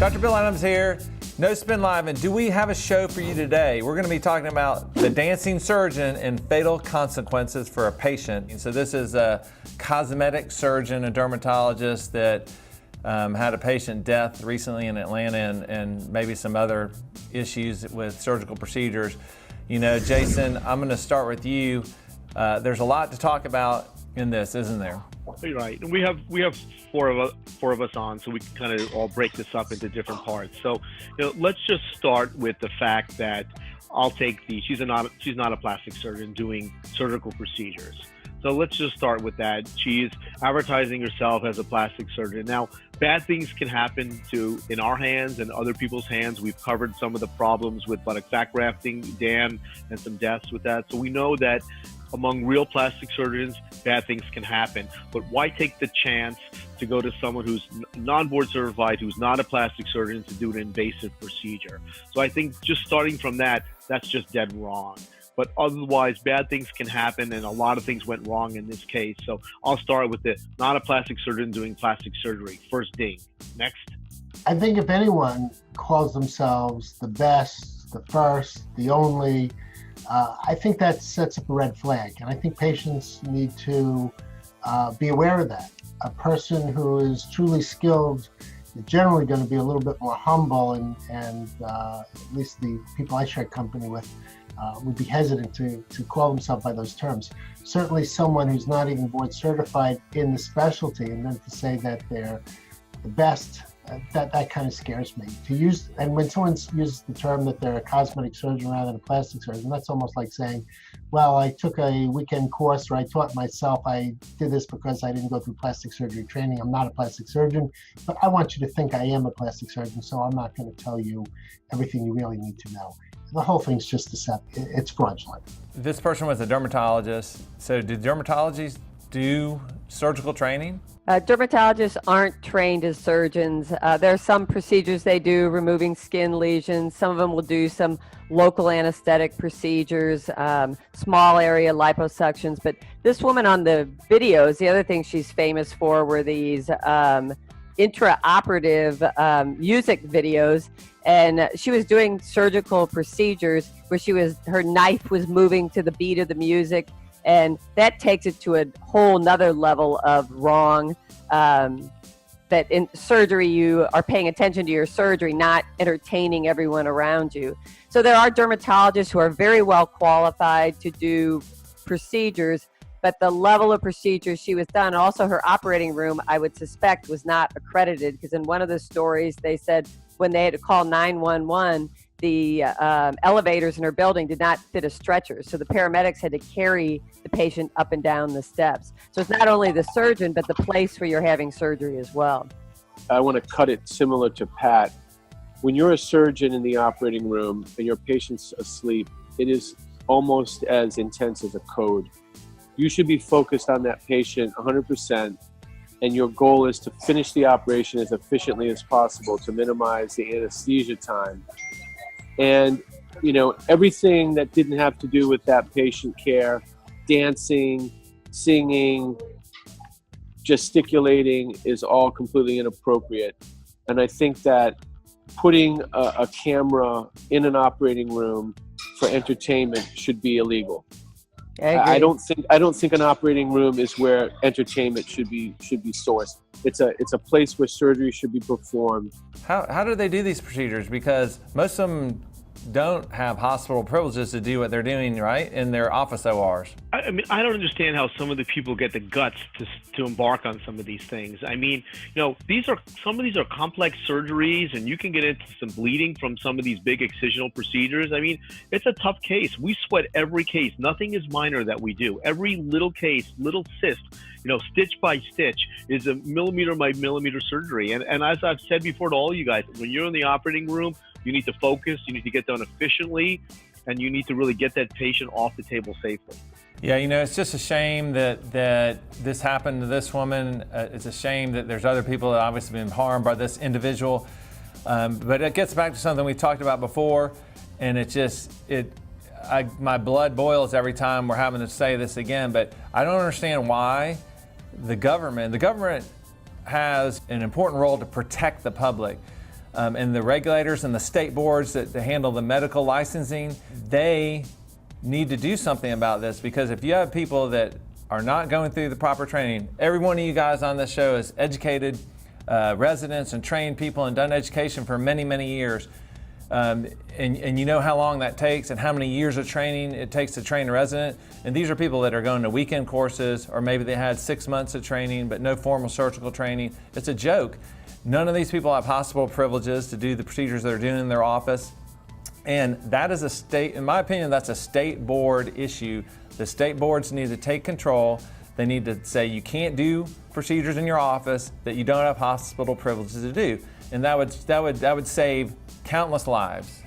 Dr. Bill Adams here, No Spin Live, and do we have a show for you today? We're going to be talking about the dancing surgeon and fatal consequences for a patient. And so this is a cosmetic surgeon, a dermatologist that had a patient death recently in Atlanta and maybe some other issues with surgical procedures. You know, Jason, I'm going to start with you. There's a lot to talk about in this, isn't there? You're right. And we have four of us on, so we can kind of all break this up into different parts. So, let's just start with the fact that she's not a plastic surgeon doing surgical procedures. So let's just start with that. She's advertising herself as a plastic surgeon. Now, bad things can happen in our hands and other people's hands. We've covered some of the problems with buttock fat grafting, Dan, and some deaths with that. So we know that among real plastic surgeons, bad things can happen. But why take the chance to go to someone who's non-board certified, who's not a plastic surgeon, to do an invasive procedure? So I think just starting from that, that's just dead wrong. But otherwise, bad things can happen, and a lot of things went wrong in this case. So I'll start with the not a plastic surgeon doing plastic surgery. First ding. Next. I think if anyone calls themselves the best, the first, the only, I think that sets up a red flag. And I think patients need to be aware of that. A person who is truly skilled is generally going to be a little bit more humble, and at least the people I share company with would be hesitant to call themselves by those terms. Certainly someone who's not even board certified in the specialty, and then to say that they're the best, that kind of scares me. And when someone uses the term that they're a cosmetic surgeon rather than a plastic surgeon, that's almost like saying, well, I took a weekend course, or I taught myself, I did this because I didn't go through plastic surgery training. I'm not a plastic surgeon, but I want you to think I am a plastic surgeon, so I'm not going to tell you everything you really need to know. The whole thing's just deceptive. It's fraudulent. This person was a dermatologist. So did dermatologists do surgical training? Dermatologists aren't trained as surgeons. There are some procedures they do, removing skin lesions. Some of them will do some local anesthetic procedures, small area liposuctions. But this woman on the videos, the other thing she's famous for were these intraoperative music videos, and she was doing surgical procedures where her knife was moving to the beat of the music, and that takes it to a whole nother level of wrong. That in surgery you are paying attention to your surgery, not entertaining everyone around you. So there are dermatologists who are very well qualified to do procedures, but the level of procedures she was done, also her operating room, I would suspect was not accredited, because in one of the stories they said when they had to call 911, the elevators in her building did not fit a stretcher. So the paramedics had to carry the patient up and down the steps. So it's not only the surgeon, but the place where you're having surgery as well. I want to cut it similar to Pat. When you're a surgeon in the operating room and your patient's asleep, it is almost as intense as a code. You should be focused on that patient 100%, and your goal is to finish the operation as efficiently as possible to minimize the anesthesia time. And, everything that didn't have to do with that patient care, dancing, singing, gesticulating, is all completely inappropriate. And I think that putting a camera in an operating room for entertainment should be illegal. I don't think an operating room is where entertainment should be sourced. It's a place where surgery should be performed. How do they do these procedures? Because most of them don't have hospital privileges to do what they're doing, right, in their office ORs. I mean, I don't understand how some of the people get the guts to embark on some of these things. I mean, some of these are complex surgeries, and you can get into some bleeding from some of these big excisional procedures. I mean, it's a tough case. We sweat every case. Nothing is minor that we do. Every little case, little cyst, stitch by stitch is a millimeter by millimeter surgery. And as I've said before to all you guys, when you're in the operating room, you need to focus, you need to get done efficiently, and you need to really get that patient off the table safely. Yeah, it's just a shame that this happened to this woman. It's a shame that there's other people that obviously been harmed by this individual. But it gets back to something we talked about before, and my blood boils every time we're having to say this again, but I don't understand why the government has an important role to protect the public. and the regulators and the state boards that handle the medical licensing, they need to do something about this, because if you have people that are not going through the proper training, every one of you guys on this show is educated residents and trained people and done education for many, many years. And you know how long that takes and how many years of training it takes to train a resident. And these are people that are going to weekend courses, or maybe they had 6 months of training but no formal surgical training. It's a joke. None of these people have hospital privileges to do the procedures they're doing in their office. And that is a state, in my opinion, that's a state board issue. The state boards need to take control. They need to say you can't do procedures in your office that you don't have hospital privileges to do. And that would save countless lives.